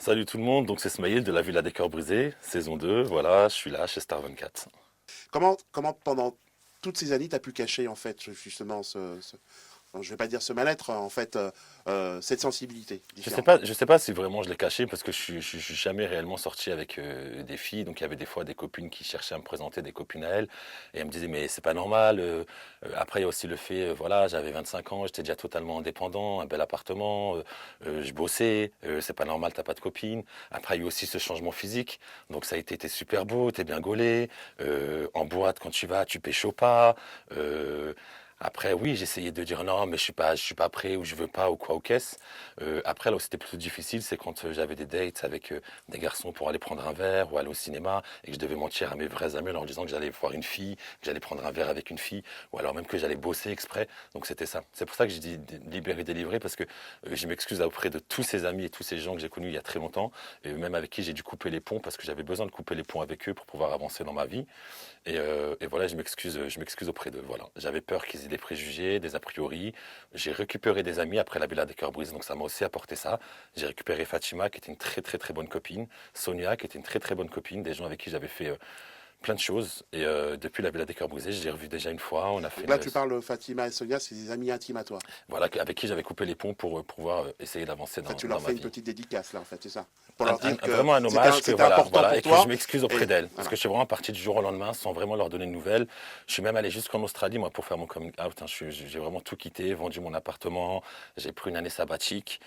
Salut tout le monde, donc c'est Smaïl de la Villa des Cœurs Brisés, saison 2. Voilà, je suis là chez Star 24. Comment pendant toutes ces années, tu as pu cacher, en fait, justement, je vais pas dire ce mal-être, en fait, cette sensibilité différente? Je sais pas si vraiment je l'ai caché parce que je suis jamais réellement sorti avec des filles. Donc il y avait des fois des copines qui cherchaient à me présenter des copines à elles et elles me disaient mais c'est pas normal. Après il y a aussi le fait, voilà, j'avais 25 ans, j'étais déjà totalement indépendant, un bel appartement, je bossais, c'est pas normal, t'as pas de copine. Après il y a eu aussi ce changement physique, donc ça a été t'es super beau, t'es bien gaulé, en boîte quand tu vas, tu pécho pas. euh, Après, oui, j'essayais de dire non, mais je suis pas prêt ou je veux pas ou quoi ou qu'est-ce. Après, là où c'était plutôt difficile, c'est quand j'avais des dates avec des garçons pour aller prendre un verre ou aller au cinéma et que je devais mentir à mes vrais amis en leur disant que j'allais voir une fille, que j'allais prendre un verre avec une fille ou alors même que j'allais bosser exprès. Donc c'était ça. C'est pour ça que j'ai dit libérer, délivrer parce que je m'excuse auprès de tous ces amis et tous ces gens que j'ai connus il y a très longtemps et même avec qui j'ai dû couper les ponts parce que j'avais besoin de couper les ponts avec eux pour pouvoir avancer dans ma vie. Et voilà, je m'excuse auprès d'eux. Voilà. J'avais peur qu'ils aient des préjugés, des a priori. J'ai récupéré des amis après la Villa des Cœurs Brisés, donc ça m'a aussi apporté ça. J'ai récupéré Fatima, qui était une très très très bonne copine, Sonia, qui était une très très bonne copine, des gens avec qui j'avais fait plein de choses. Et depuis la Villa des Cœurs Brisés, je les ai revus déjà une fois. On a fait Donc là, tu parles Fatima et Sonia, c'est des amis intimes à toi. voilà, avec qui j'avais coupé les ponts pour pouvoir essayer d'avancer En fait, tu dans leur ma fais une vie. petite dédicace, là, en fait, c'est ça. Pour leur dire que Vraiment un hommage que c'était important voilà, pour et que je toi. m'excuse auprès Et d'elle. Parce voilà. que je suis vraiment parti du jour au lendemain sans vraiment leur donner de nouvelles. Je suis même allé jusqu'en Australie, moi, pour faire mon coming out. Hein. J'ai vraiment tout quitté, vendu mon appartement. J'ai pris une année sabbatique.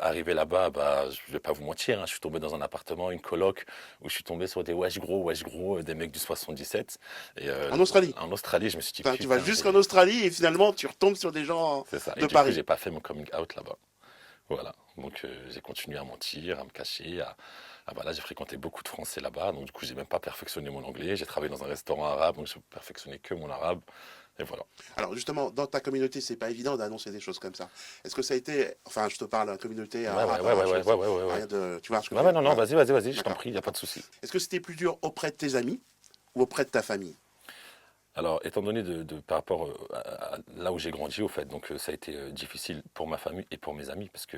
Arrivé là-bas, bah, je vais pas vous mentir, hein, je suis tombé dans un appartement, une coloc, où je suis tombé sur des wesh gros, des mecs du 77. Et En Australie. en Australie, je me suis dit, Enfin, tu vas putain, jusqu'en Australie et finalement, tu retombes sur des gens c'est ça. Et de du coup, Paris. j'ai pas fait mon coming out là-bas. Voilà, donc j'ai continué à mentir, à me cacher, voilà, j'ai fréquenté beaucoup de Français là-bas, donc du coup j'ai même pas perfectionné mon anglais, j'ai travaillé dans un restaurant arabe, donc j'ai perfectionné que mon arabe, et voilà. Alors justement, dans ta communauté, c'est pas évident d'annoncer des choses comme ça. Est-ce que ça a été, enfin, je te parle de la communauté arabe, hein, rien de, tu vois ce que je veux dire, Non, voilà. vas-y, je t'en D'accord, prie, il n'y a pas d'accord. de souci. Est-ce que c'était plus dur auprès de tes amis ou auprès de ta famille? Alors, étant donné par rapport à là où j'ai grandi, au fait, donc ça a été difficile pour ma famille et pour mes amis, parce que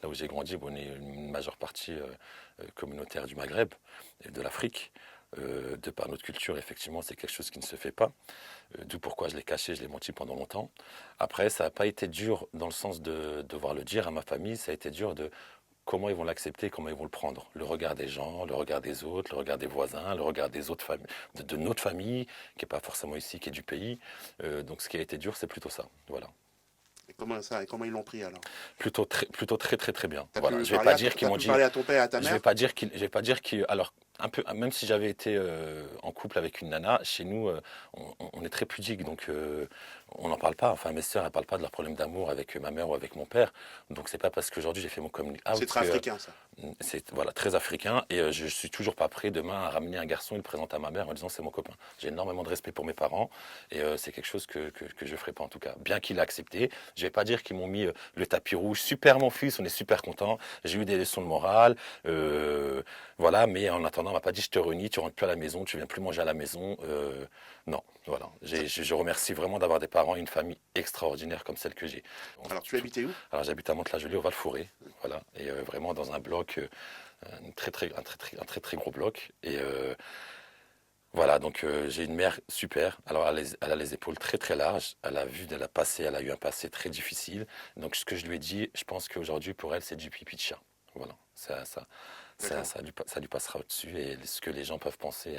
là où j'ai grandi, bon, on est une majeure partie communautaire du Maghreb et de l'Afrique. De par notre culture, effectivement, c'est quelque chose qui ne se fait pas. D'où pourquoi je l'ai caché, je l'ai menti pendant longtemps. Après, ça n'a pas été dur dans le sens de devoir le dire à ma famille, ça a été dur de comment ils vont l'accepter, comment ils vont le prendre. Le regard des gens, le regard des autres, le regard des voisins, le regard des autres familles, de notre famille, qui n'est pas forcément ici, qui est du pays. Donc ce qui a été dur, c'est plutôt ça. Voilà. Et comment ça, et comment ils l'ont pris alors? Plutôt très très très bien. T'as Voilà. pu Je vais pas parler à, dire qu'ils t'as m'ont pu dit, parler à ton père et à ta mère? je vais pas dire qu'ils, alors un peu, même si j'avais été en couple avec une nana, chez nous, on est très pudique, donc on n'en parle pas. Enfin, mes sœurs, elles parlent pas de leurs problèmes d'amour avec ma mère ou avec mon père. Donc c'est pas parce qu'aujourd'hui j'ai fait mon coming C'est out très que africain ça. c'est voilà très africain et je suis toujours pas prêt demain à ramener un garçon et le présenter à ma mère en disant c'est mon copain. J'ai énormément de respect pour mes parents et c'est quelque chose que je ferai pas en tout cas. Bien qu'il ait accepté, je vais pas dire qu'ils m'ont mis le tapis rouge. Super mon fils, on est super content. J'ai eu des leçons de morale. Voilà, mais en attendant, on m'a pas dit je te renie, tu rentres plus à la maison, tu viens plus manger à la maison. Non, voilà. Je remercie vraiment d'avoir des parents et une famille extraordinaire comme celle que j'ai. Alors tu habitais où? Alors j'habite à Mantes-la-Jolie au Val-Fouré, voilà, et vraiment dans un bloc, un très très gros bloc. Et voilà, donc j'ai une mère super. Alors elle a les épaules très très larges. Elle a eu un passé très difficile. Donc ce que je lui ai dit, je pense qu'aujourd'hui pour elle c'est du pipi de chat. Voilà, D'accord. ça lui passera au-dessus et ce que les gens peuvent penser,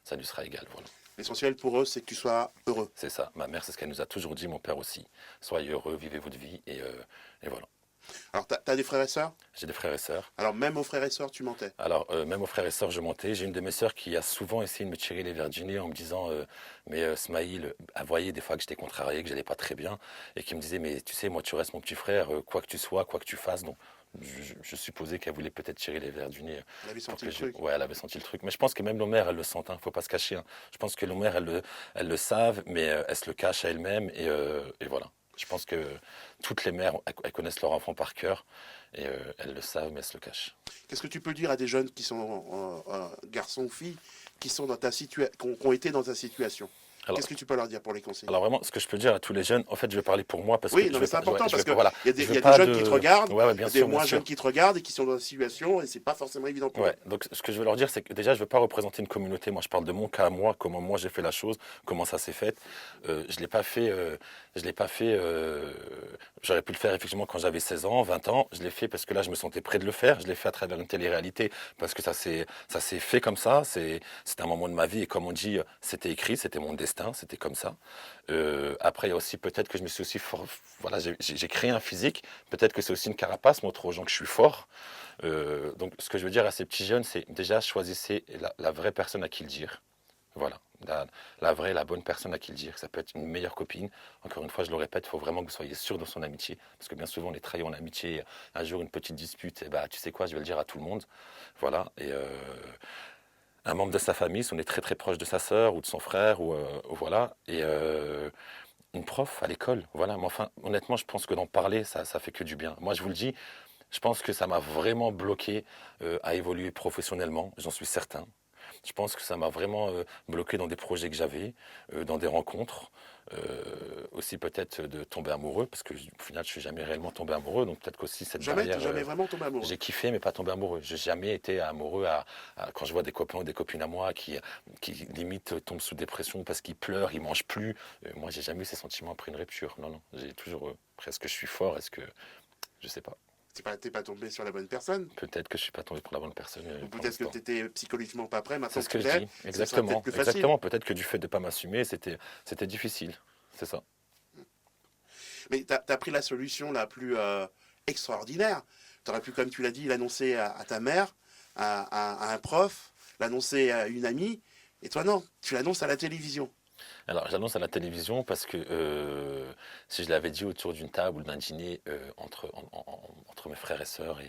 ça lui sera égal. Voilà. L'essentiel pour eux, c'est que tu sois heureux. C'est ça. Ma mère, c'est ce qu'elle nous a toujours dit, mon père aussi. Soyez heureux, vivez votre vie et voilà. Alors t'as des frères et sœurs? J'ai des frères et sœurs. Alors même aux frères et sœurs, tu mentais. Alors, même aux frères et sœurs, je montais. J'ai une de mes sœurs qui a souvent essayé de me tirer les verres du nez en me disant mais Smaïl, elle voyait des fois que j'étais contrarié, que j'allais pas très bien, et qui me disait mais tu sais, moi tu restes mon petit frère, quoi que tu sois, quoi que tu fasses. Donc, je supposais qu'elle voulait peut-être tirer les verres du nez Elle avait pour senti que le truc. ouais, elle avait senti le truc. Mais je pense que même nos mères, elles le sentent, hein, faut pas se cacher. Hein. Je pense que nos mères, elles le savent, mais elles se le cachent à elles-mêmes, et voilà. Je pense que toutes les mères, elles connaissent leur enfant par cœur, et elles le savent, mais elles se le cachent. Qu'est-ce que tu peux dire à des jeunes qui sont garçons ou filles qui sont dans ta situation, qui ont été dans ta situation? Alors, Qu'est-ce que tu peux leur dire pour les conseiller? alors vraiment, ce que je peux dire à tous les jeunes, en fait, je vais parler pour moi parce que Oui, je non, mais veux c'est pas, important parce que voilà, je il veux y a des pas jeunes de, qui te regardent, ouais, ouais, il y bien a des sûr, bien moins sûr. jeunes qui te regardent et qui sont dans la situation et c'est pas forcément évident pour eux. Ouais, donc ce que je veux leur dire, c'est que déjà, je veux pas représenter une communauté. Moi, je parle de mon cas à moi, comment moi j'ai fait la chose, comment ça s'est fait. Je l'ai pas fait, je l'ai pas fait. J'aurais pu le faire effectivement quand j'avais 16 ans, 20 ans. Je l'ai fait parce que là, je me sentais prêt de le faire. Je l'ai fait à travers une télé-réalité parce que ça s'est fait comme ça. C'était un moment de ma vie et comme on dit, c'était écrit, c'était mon destin, c'était comme ça. Après, il y a aussi peut-être que je me suis aussi voilà, j'ai créé un physique. Peut-être que c'est aussi une carapace, montrer aux gens que je suis fort. Donc, ce que je veux dire à ces petits jeunes, c'est déjà choisissez la vraie personne à qui le dire. Voilà, la vraie, la bonne personne à qui le dire. Ça peut être une meilleure copine. Encore une fois, je le répète, il faut vraiment que vous soyez sûr de son amitié. Parce que bien souvent, on est trahi en amitié. Un jour, une petite dispute, et bah, tu sais quoi, je vais le dire à tout le monde. Voilà. Et un membre de sa famille, si on est très très proche de sa sœur ou de son frère, ou voilà. Et une prof à l'école. Voilà. Mais enfin, honnêtement, je pense que d'en parler, ça fait que du bien. Moi, je vous le dis, je pense que ça m'a vraiment bloqué à évoluer professionnellement, j'en suis certain. Je pense que ça m'a vraiment bloqué dans des projets que j'avais, dans des rencontres, aussi peut-être de tomber amoureux, parce que au final, je suis jamais réellement tombé amoureux, donc peut-être qu'aussi cette Jamais, t'es barrière, jamais vraiment tombé amoureux. j'ai kiffé mais pas tombé amoureux. J'ai jamais été amoureux quand je vois des copains ou des copines à moi qui limite tombent sous dépression parce qu'ils pleurent, ils mangent plus. Moi, j'ai jamais eu ces sentiments après une rupture. Non, non, j'ai toujours presque je suis fort, est-ce que je sais pas. T'es pas tombé sur la bonne personne. Peut-être que je suis pas tombé pour la bonne personne Ou pour peut-être que l'instant. t'étais psychologiquement pas prêt. C'est Maintenant ce que que tu je l'es, dis, ce sera peut-être exactement, plus facile. exactement. Peut-être que du fait de pas m'assumer, c'était difficile. C'est ça. Mais t'as pris la solution la plus extraordinaire. T'aurais pu, comme tu l'as dit, l'annoncer à ta mère, à un prof, l'annoncer à une amie. Et toi, non, tu l'annonces à la télévision. Alors, j'annonce à la télévision parce que si je l'avais dit autour d'une table ou d'un dîner entre mes frères et sœurs,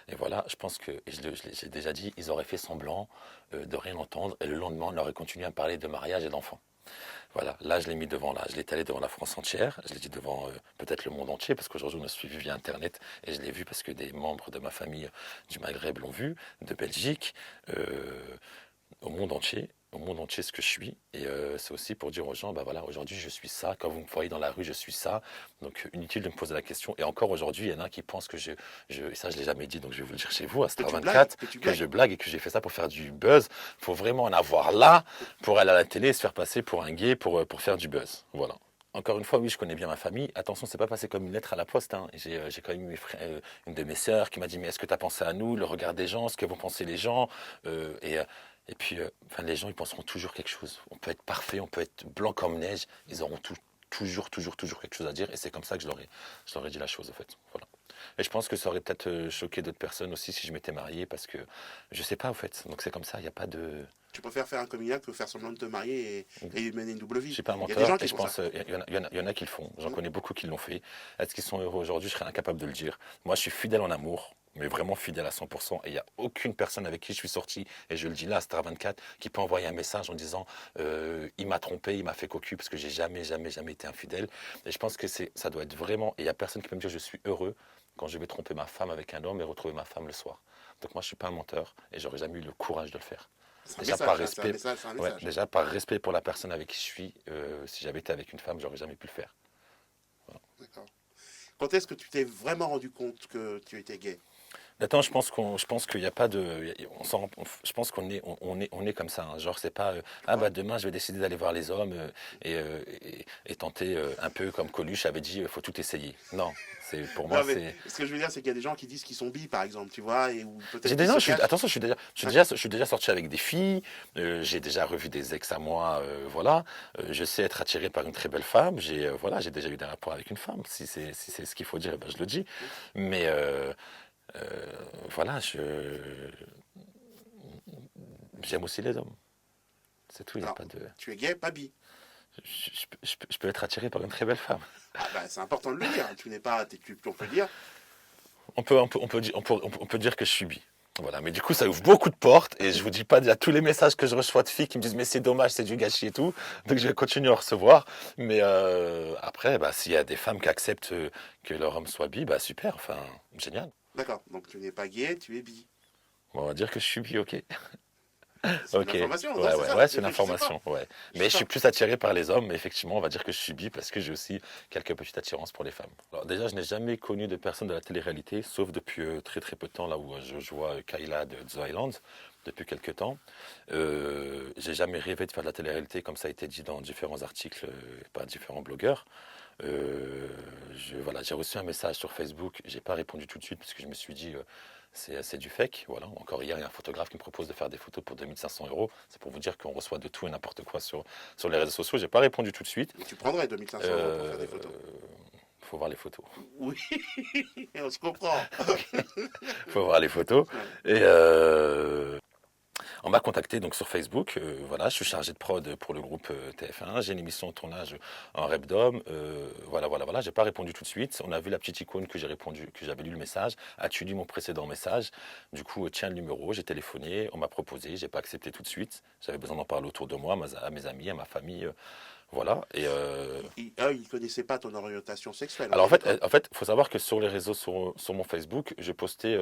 et voilà, je pense que, et j'ai déjà dit, ils auraient fait semblant de rien entendre, et le lendemain, on aurait continué à me parler de mariage et d'enfants. Voilà, là, je l'ai mis devant, là, je l'ai étalé devant la France entière, je l'ai dit devant peut-être le monde entier, parce qu'aujourd'hui, on me suit via Internet, et je l'ai vu parce que des membres de ma famille du Maghreb l'ont vu, de Belgique. Au monde entier, ce que je suis. Et c'est aussi pour dire aux gens, bah voilà, aujourd'hui je suis ça. Quand vous me voyez dans la rue, je suis ça. Donc inutile de me poser la question. Et encore aujourd'hui, il y en a un qui pense que et ça je l'ai jamais dit, donc je vais vous le dire chez vous, à Que Star tu blagues, 24, que tu que blagues. je blague et que j'ai fait ça pour faire du buzz. Il faut vraiment en avoir là pour aller à la télé et se faire passer pour un gay pour faire du buzz. Voilà. Encore une fois, oui, je connais bien ma famille. Attention, c'est pas passé comme une lettre à la poste. Hein. J'ai quand même eu une de mes sœurs qui m'a dit, mais est-ce que tu as pensé à nous, le regard des gens, ce que vont penser les gens et puis, enfin, les gens, ils penseront toujours quelque chose. On peut être parfait, on peut être blanc comme neige. Ils auront toujours quelque chose à dire. Et c'est comme ça que je leur ai dit la chose, en fait. Voilà. Et je pense que ça aurait peut-être choqué d'autres personnes aussi si je m'étais marié, parce que je sais pas, en fait. Donc c'est comme ça, il n'y a pas de. Tu préfères faire un coming out que faire semblant de te marier et mener une double Je vie. suis pas un Il y a des menteur gens et qui je font ça. pense il y en a qui le font. J'en connais beaucoup qui l'ont fait. Est-ce qu'ils sont heureux aujourd'hui? Je serais incapable de le dire. Moi, je suis fidèle en amour, mais vraiment fidèle à 100%. Et il n'y a aucune personne avec qui je suis sorti, et je le dis là, à Star 24, qui peut envoyer un message en disant il m'a trompé, il m'a fait cocu, parce que j'ai jamais été infidèle. Et je pense que ça doit être vraiment. Et il n'y a personne qui peut me dire je suis heureux quand je vais tromper ma femme avec un homme et retrouver ma femme le soir. Donc moi, je suis pas un menteur et j'aurais jamais eu le courage de le faire. C'est un Déjà par message, hein, c'est un respect, message, c'est un ouais, message. déjà par respect pour la personne avec qui je suis, si j'avais été avec une femme, j'aurais jamais pu le faire. D'accord. Quand est-ce que tu t'es vraiment rendu compte que tu étais gay? Maintenant, je pense qu'il n'y a pas de, je pense on est comme ça. Hein. Genre, c'est pas, ah bah demain je vais décider d'aller voir les hommes et tenter un peu comme Coluche avait dit, il faut tout essayer. Non, pour moi Non, mais c'est. ce que je veux dire, c'est qu'il y a des gens qui disent qu'ils sont bi, par exemple, tu vois, et ou J'ai peut-être qu'ils déjà, se cachent. attention, je suis déjà sorti avec des filles, j'ai déjà revu des ex à moi, voilà. Je sais être attiré par une très belle femme, voilà, j'ai déjà eu des rapports avec une femme. Si c'est ce qu'il faut dire, eh ben, je le dis. Mais voilà, j'aime aussi les hommes. C'est tout, il n'y a Alors, pas de. tu es gay, pas bi. Je peux être attiré par une très belle femme. Ah bah, c'est important de le dire. Tu n'es pas, on peut dire. On peut dire que je suis bi. Voilà, mais du coup, ça ouvre beaucoup de portes et je vous dis pas, il y a tous les messages que je reçois de filles qui me disent mais c'est dommage, c'est du gâchis et tout. Donc je vais continuer à en recevoir. Mais après, bah, s'il y a des femmes qui acceptent que leur homme soit bi, bah super, enfin, génial. D'accord. Donc tu n'es pas gay, tu es bi. Bon, on va dire que je suis bi, ok. C'est une Ok, information, non, ouais, c'est ouais, ça. ouais, c'est une Je sais pas. information, ouais. Je Mais sais je suis pas. plus attiré par les hommes, mais effectivement, on va dire que je subis parce que j'ai aussi quelques petites attirances pour les femmes. Alors déjà, je n'ai jamais connu de personne de la télé-réalité, sauf depuis très très peu de temps, là où je vois Kayla de The Island, depuis quelques temps. J'ai jamais rêvé de faire de la télé-réalité, comme ça a été dit dans différents articles par différents blogueurs. Euh, voilà, j'ai reçu un message sur Facebook, j'ai pas répondu tout de suite parce que je me suis dit c'est du fake. Voilà. Encore hier, il y a un photographe qui me propose de faire des photos pour 2500 euros. C'est pour vous dire qu'on reçoit de tout et n'importe quoi sur les réseaux sociaux. J'ai pas répondu tout de suite. Mais tu prendrais 2500 € pour faire Euh, des photos. faut voir les photos. Oui, on se comprend. Faut voir les photos. Ouais. Et on m'a contacté donc sur Facebook. Voilà, je suis chargé de prod pour le groupe TF1. J'ai une émission de tournage en Repdom. Voilà. J'ai pas répondu tout de suite. On a vu la petite icône que j'ai répondu, que j'avais lu le message. As-tu lu mon précédent message? Du coup, tiens le numéro. J'ai téléphoné. On m'a proposé. J'ai pas accepté tout de suite. J'avais besoin d'en parler autour de moi, à mes amis, à ma famille. Voilà. Et Ils connaissaient pas ton orientation sexuelle, on alors est d'accord. en fait, faut savoir que sur les réseaux, sur mon Facebook, je postais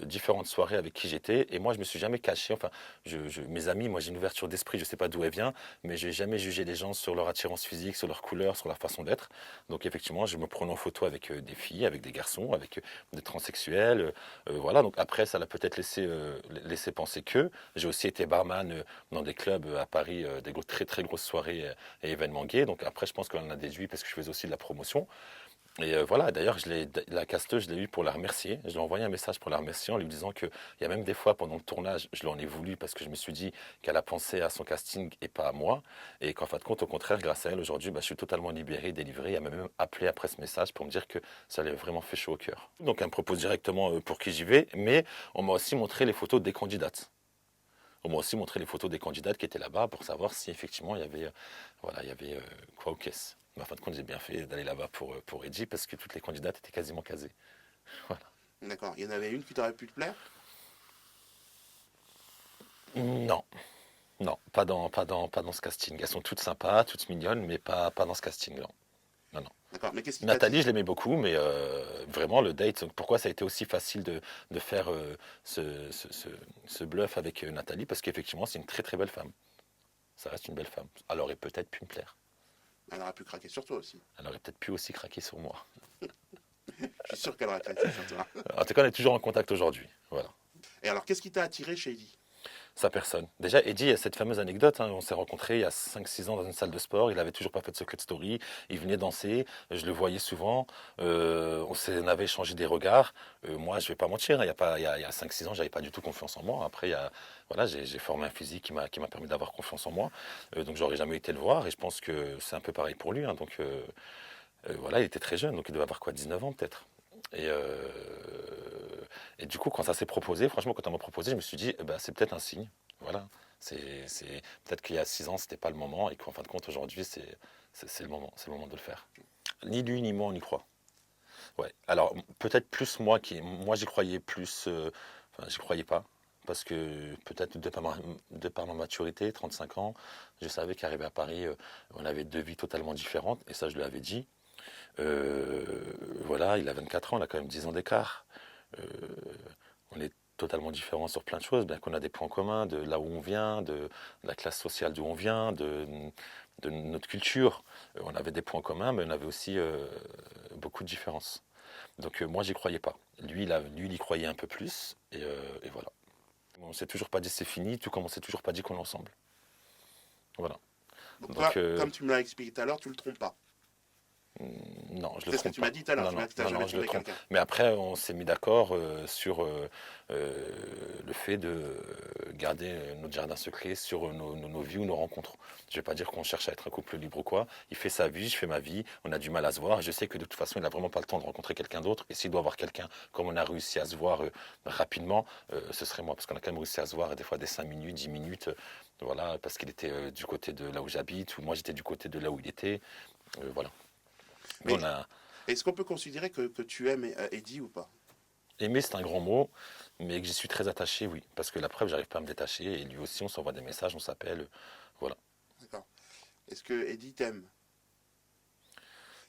différentes soirées avec qui j'étais, et moi je me suis jamais caché. Enfin, mes amis, moi j'ai une ouverture d'esprit, je sais pas d'où elle vient, mais j'ai jamais jugé les gens sur leur attirance physique, sur leur couleur, sur leur façon d'être. Donc effectivement, je me prenais en photo avec des filles, avec des garçons, avec des transsexuels, voilà. Donc après, ça l'a peut-être laissé penser que j'ai aussi été barman dans des clubs à Paris, très très grosses soirées et événements gays. Donc après, je pense qu'on en a déduit parce que je faisais aussi de la promotion. Et voilà, d'ailleurs, la casteuse, je l'ai eu pour la remercier. Je lui ai envoyé un message pour la remercier en lui disant qu'il y a même des fois pendant le tournage, je lui en ai voulu parce que je me suis dit qu'elle a pensé à son casting et pas à moi. Et qu'en fin de compte, au contraire, grâce à elle, aujourd'hui, je suis totalement libéré, délivré. Elle m'a même appelé après ce message pour me dire que ça lui a vraiment fait chaud au cœur. Donc elle me propose directement pour qui j'y vais, mais on m'a aussi montré les photos des candidates. On m'a aussi montré les photos des candidates qui étaient là-bas pour savoir si effectivement il y avait, voilà, il y avait quoi aux caisses. Mais en fin de compte, j'ai bien fait d'aller là-bas pour Edgy parce que toutes les candidates étaient quasiment casées. Voilà. D'accord. Il y en avait une qui t'aurait pu te plaire? Non, non, pas dans ce casting. Elles sont toutes sympas, toutes mignonnes, mais pas dans ce casting, non. Non, non. D'accord. Mais qu'est-ce qui t'a Nathalie, dit? je l'aimais beaucoup, mais vraiment le date, pourquoi ça a été aussi facile de faire ce bluff avec Nathalie? Parce qu'effectivement, c'est une très très belle femme. Ça reste une belle femme. Elle aurait peut-être pu me plaire. Elle aurait pu craquer sur toi aussi. Elle aurait peut-être pu aussi craquer sur moi. Je suis sûr qu'elle aurait craqué sur toi. En tout cas, on est toujours en contact aujourd'hui. Voilà. Et alors, qu'est-ce qui t'a attiré chez Eddie? Sa personne. Déjà, Eddie, il y a cette fameuse anecdote. On s'est rencontrés il y a 5-6 ans dans une salle de sport. Il n'avait toujours pas fait de Secret Story. Il venait danser. Je le voyais souvent. On avait échangé des regards. Moi, je ne vais pas mentir. Il y a 5-6 ans, je n'avais pas du tout confiance en moi. Après, voilà, j'ai formé un physique qui m'a permis d'avoir confiance en moi. Donc, j'aurais jamais été le voir. Et je pense que c'est un peu pareil pour lui. Donc, voilà, il était très jeune. Donc, il devait avoir quoi, 19 ans peut-être. Et, euh, et du coup, quand ça s'est proposé, franchement, quand on m'a proposé, je me suis dit, eh ben, c'est peut-être un signe. Voilà. Peut-être qu'il y a 6 ans, c'était pas le moment, et qu'en fin de compte, aujourd'hui, c'est le moment. C'est le moment de le faire. Ni lui, ni moi, on y croit. Ouais. Alors, peut-être plus moi, j'y croyais plus. Enfin, j'y croyais pas. Parce que peut-être de par ma maturité, 35 ans, je savais qu'arrivé à Paris, on avait deux vies totalement différentes, et ça, je lui avais dit. Euh, voilà, il a 24 ans, il a quand même 10 ans d'écart. Euh, on est totalement différents sur plein de choses, bien qu'on a des points communs de là où on vient, de la classe sociale d'où on vient, de notre culture. On avait des points communs, mais on avait aussi beaucoup de différences. Donc moi, j'y croyais pas. Lui, il y croyait un peu plus, et voilà. On s'est toujours pas dit c'est fini, tout comme on s'est toujours pas dit qu'on est ensemble. Voilà. Donc, toi, Donc comme tu me l'as expliqué tout à l'heure, tu le trompes pas. non, je le C'est ce que trompe tu pas. m'as dit tout à l'heure. Non, Tu m'as non, dit que tu n'as non, jamais non, je le trompé trompe. quelqu'un. Mais après, on s'est mis d'accord sur le fait de garder notre jardin secret sur nos vies ou nos rencontres. Je ne vais pas dire qu'on cherche à être un couple libre ou quoi. Il fait sa vie, je fais ma vie. On a du mal à se voir. Je sais que de toute façon, il n'a vraiment pas le temps de rencontrer quelqu'un d'autre. Et s'il doit avoir quelqu'un, comme on a réussi à se voir rapidement, ce serait moi. Parce qu'on a quand même réussi à se voir des fois des 5 minutes, 10 minutes. Voilà, parce qu'il était du côté de là où j'habite, ou moi j'étais du côté de là où il était. Voilà. Mais Mais on a est-ce qu'on peut considérer que tu aimes Eddie ou pas? aimé, c'est un grand mot, mais que j'y suis très attaché, oui. Parce que la preuve, j'arrive pas à me détacher. Et lui aussi, on s'envoie des messages, on s'appelle. Voilà. D'accord. Est-ce que Eddie t'aime?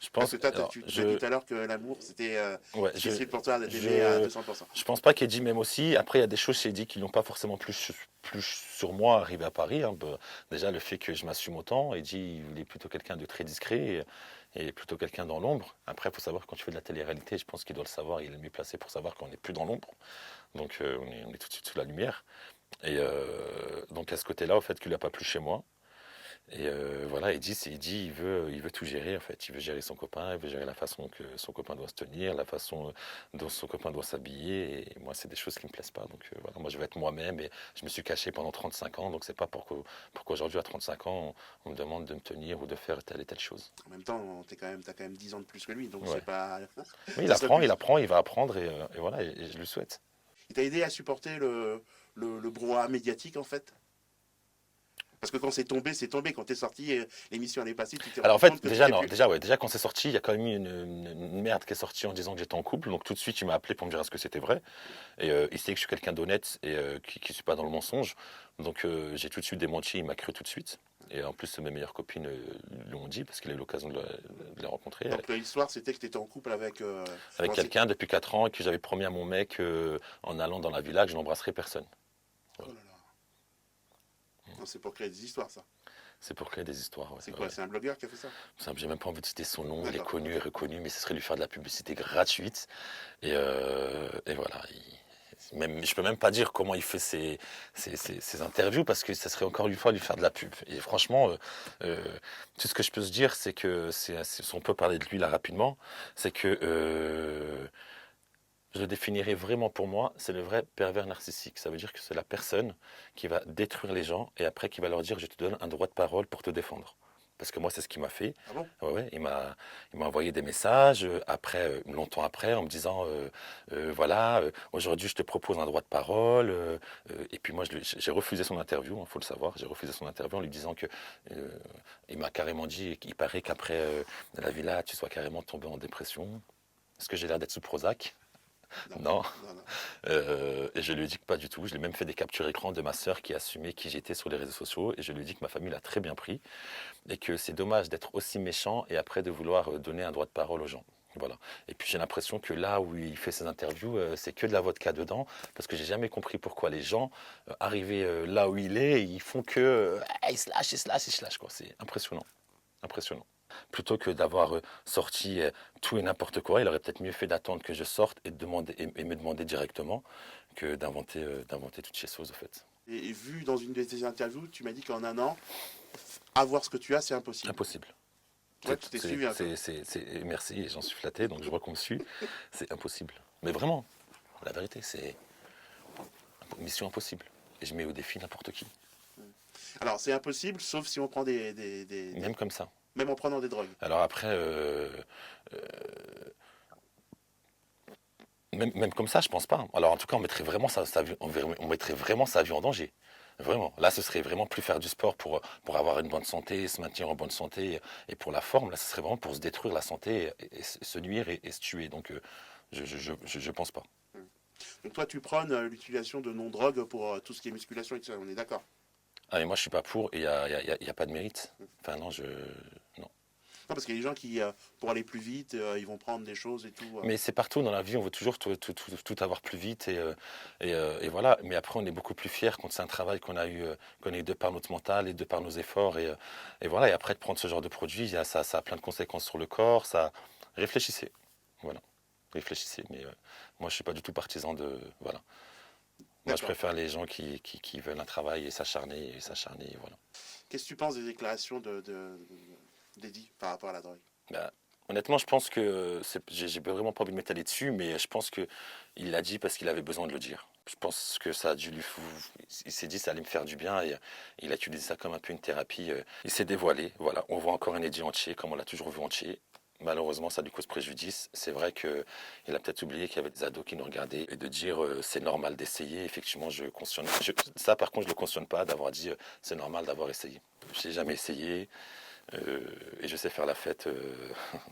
Je Parce pense, que toi, alors, tu m'as dit tout à l'heure que l'amour, c'était ouais, difficile pour toi d'aimer à je, 200%. je pense pas qu'Eddie m'aime aussi. Après, il y a des choses chez Eddie qui n'ont pas forcément plus sur moi arrivé à Paris, hein. Bah, déjà, le fait que je m'assume autant. Eddie, il est plutôt quelqu'un de très discret et plutôt quelqu'un dans l'ombre. Après, il faut savoir que quand tu fais de la télé-réalité, je pense qu'il doit le savoir. Il est mieux placé pour savoir qu'on n'est plus dans l'ombre. Donc, on est tout de suite sous la lumière. Et donc, à ce côté-là, au fait qu'il n'a pas plu chez moi. Et voilà, Eddie, il veut tout gérer en fait. Il veut gérer son copain, il veut gérer la façon que son copain doit se tenir, la façon dont son copain doit s'habiller. Et moi, c'est des choses qui me plaisent pas. Donc voilà, moi, je vais être moi-même. Et je me suis caché pendant 35 ans. Donc c'est pas pour qu'aujourd'hui, à 35 ans, on me demande de me tenir ou de faire telle et telle chose. En même temps, t'as quand même 10 ans de plus que lui, donc c'est Ouais. pas. Oui, Ça serait plus. il va apprendre et voilà, et je le souhaite. Il t'a aidé à supporter le brouhaha médiatique, en fait. Parce que quand c'est tombé. Quand t'es sorti, l'émission elle est passée, tu t'es Alors en rendu fait, compte que t'étais plus. déjà quand c'est sorti, il y a quand même eu une merde qui est sortie en disant que j'étais en couple. Donc tout de suite, il m'a appelé pour me dire est-ce que c'était vrai. Et il sait que je suis quelqu'un d'honnête et qui ne suis pas dans le mensonge. Donc j'ai tout de suite démenti, il m'a cru tout de suite. Et en plus, mes meilleures copines l'ont dit parce qu'il a eu l'occasion de les rencontrer. Donc l'histoire, c'était que t'étais en couple avec. Avec Bon, quelqu'un depuis 4 ans et que j'avais promis à mon mec en allant dans la villa que je n'embrasserai personne. oh Voilà. là là. Non, c'est pour créer des histoires, ça. C'est pour créer des histoires. Ouais, C'est ouais, quoi? ouais. C'est un blogueur qui a fait ça? J'ai même pas envie de citer son nom, il est D'accord. connu et Ok. reconnu, mais ce serait lui faire de la publicité gratuite. Et voilà. Même, je peux même pas dire comment il fait ses interviews parce que ça serait encore une fois lui faire de la pub. Et franchement, tout ce que je peux se dire, c'est que si on peut parler de lui là rapidement, c'est que je le définirais vraiment pour moi, c'est le vrai pervers narcissique. Ça veut dire que c'est la personne qui va détruire les gens et après qui va leur dire je te donne un droit de parole pour te défendre. Parce que moi, c'est ce qu'il m'a fait. Ah bon? Ouais, ouais, il m'a envoyé des messages après, longtemps après, en me disant voilà, aujourd'hui je te propose un droit de parole. Et puis moi, j'ai refusé son interview, il faut le savoir. J'ai refusé son interview en lui disant que euh, il m'a carrément dit qu'il paraît qu'après la villa, tu sois carrément tombé en dépression. Est-ce que j'ai l'air d'être sous Prozac? Non. Non. Non, non. Et je lui ai dit que pas du tout. Je lui ai même fait des captures écran de ma sœur qui assumait qui j'étais sur les réseaux sociaux. Et je lui ai dit que ma famille l'a très bien pris. Et que c'est dommage d'être aussi méchant et après de vouloir donner un droit de parole aux gens. Voilà. Et puis j'ai l'impression que là où il fait ses interviews, c'est que de la vodka dedans. Parce que j'ai jamais compris pourquoi les gens, arrivés là où il est, ils font que. Il se lâche, il se lâche, il se lâche, quoi. C'est impressionnant. Impressionnant. Plutôt que d'avoir sorti tout et n'importe quoi, il aurait peut-être mieux fait d'attendre que je sorte et, et me demander directement que d'inventer toutes ces choses, en fait. Et vu dans une de tes interviews, tu m'as dit qu'en un an, avoir ce que tu as, c'est impossible. Impossible. Ouais, tu t'es suivi un peu. Merci, j'en suis flatté, donc je vois qu'on me suit. C'est impossible. Mais vraiment, la vérité, c'est une mission impossible. Et je mets au défi n'importe qui, Alors, c'est impossible, sauf si on prend même comme ça. même en prenant des drogues. Alors après, même comme ça, je pense pas. Alors en tout cas, on mettrait vraiment sa vie, on mettrait vraiment sa vie en danger. Vraiment. Là, ce serait vraiment plus faire du sport pour avoir une bonne santé, se maintenir en bonne santé et pour la forme. Là, ce serait vraiment pour se détruire la santé et se nuire et se tuer. Donc, je pense pas. Donc toi, tu prônes l'utilisation de non-drogue pour tout ce qui est musculation et tout ça, on est d'accord? Ah, mais moi, je suis pas pour et il y a pas de mérite. Enfin, non, non. Non, parce qu'il y a des gens qui, pour aller plus vite, ils vont prendre des choses et tout. Mais c'est partout dans la vie, on veut toujours tout avoir plus vite et voilà. Mais après, on est beaucoup plus fier quand c'est un travail qu'on a eu de par notre mental et de par nos efforts et voilà. Et après, de prendre ce genre de produit, ça a plein de conséquences sur le corps. Réfléchissez, voilà. Réfléchissez. Mais moi, je suis pas du tout partisan de voilà. Moi, je D'accord. préfère les gens qui veulent un travail et s'acharner, voilà. Qu'est-ce que tu penses des déclarations d'Eddie par rapport à la drogue? Bah, honnêtement, je pense que j'ai vraiment pas envie de m'étaler dessus, mais je pense que il l'a dit parce qu'il avait besoin de le dire. Je pense que ça a dû il s'est dit ça allait me faire du bien et il a utilisé ça comme un peu une thérapie. Il s'est dévoilé, voilà. On voit encore un Eddie entier, comme on l'a toujours vu entier. Malheureusement, ça lui cause préjudice. C'est vrai qu'il a peut-être oublié qu'il y avait des ados qui nous regardaient et de dire c'est normal d'essayer. Effectivement, je cautionne. Ça, par contre, je ne le cautionne pas d'avoir dit c'est normal d'avoir essayé. Je n'ai jamais essayé. Et je sais faire la fête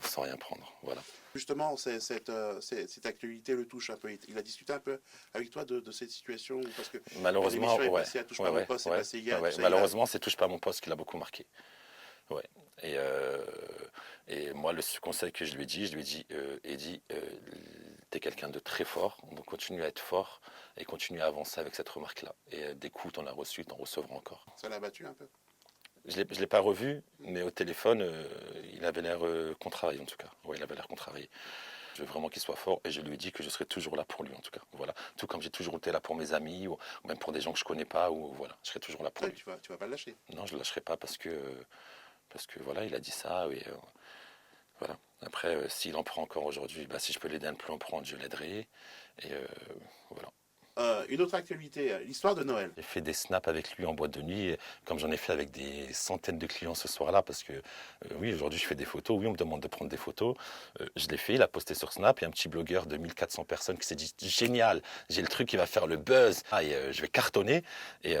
sans rien prendre. Voilà. Justement, cette actualité le touche un peu. Il a discuté un peu avec toi de cette situation parce que Malheureusement, l'émission est ouais. passée à Touche pas mon poste, c'est passé hier. Ouais. Tout ça, Malheureusement, c'est Touche pas à mon poste qui l'a beaucoup marqué. Ouais. Et, euh, et moi, le conseil que je lui ai dit, Eddy, t'es quelqu'un de très fort, donc continue à être fort et continue à avancer avec cette remarque-là. Et des coups, t'en as reçu, t'en recevras encore. Ça l'a battu un peu. Je l'ai pas revu, mais au téléphone, il avait l'air contrarié en tout cas. Ouais, il avait l'air contrarié. Je veux vraiment qu'il soit fort et je lui ai dit que je serai toujours là pour lui en tout cas. Voilà. Tout comme j'ai toujours été là pour mes amis ou même pour des gens que je connais pas ou voilà, je serai toujours là pour Ouais, lui. tu vas pas le lâcher. Non, je le lâcherai pas parce que voilà, il a dit ça et voilà. Après, s'il en prend encore aujourd'hui, bah, si je peux l'aider à ne plus en prendre, je l'aiderai et voilà. Une autre actualité, l'histoire de Noël. J'ai fait des snaps avec lui en boîte de nuit, comme j'en ai fait avec des centaines de clients ce soir-là, parce que oui, aujourd'hui je fais des photos, oui, on me demande de prendre des photos. Je l'ai fait, il a posté sur Snap, il y a un petit blogueur de 1400 personnes qui s'est dit génial, j'ai le truc qui va faire le buzz, et je vais cartonner. Et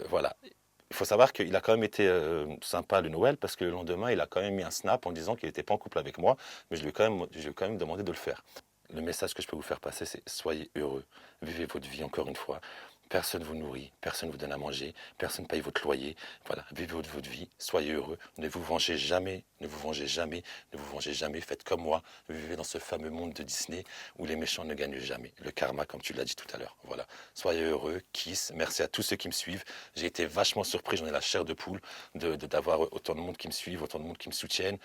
voilà. Il faut savoir qu'il a quand même été sympa le Noël, parce que le lendemain, il a quand même mis un snap en disant qu'il n'était pas en couple avec moi, mais je lui ai quand même demandé de le faire. Le message que je peux vous faire passer, c'est soyez heureux, vivez votre vie encore une fois. Personne ne vous nourrit, personne ne vous donne à manger, personne ne paye votre loyer. Voilà, vivez votre vie, soyez heureux, ne vous vengez jamais, ne vous vengez jamais, ne vous vengez jamais. Faites comme moi, vivez dans ce fameux monde de Disney où les méchants ne gagnent jamais. Le karma, comme tu l'as dit tout à l'heure. Voilà, soyez heureux, kiss. Merci à tous ceux qui me suivent. J'ai été vachement surpris, j'en ai la chair de poule d'avoir autant de monde qui me suivent, autant de monde qui me soutiennent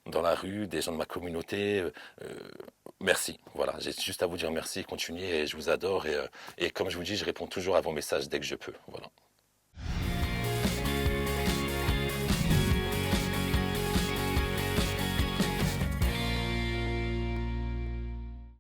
dans la rue, des gens de ma communauté. Merci. Voilà, j'ai juste à vous dire merci, continuez et je vous adore et comme je vous dis, je réponds toujours à vos messages dès que je peux. Voilà.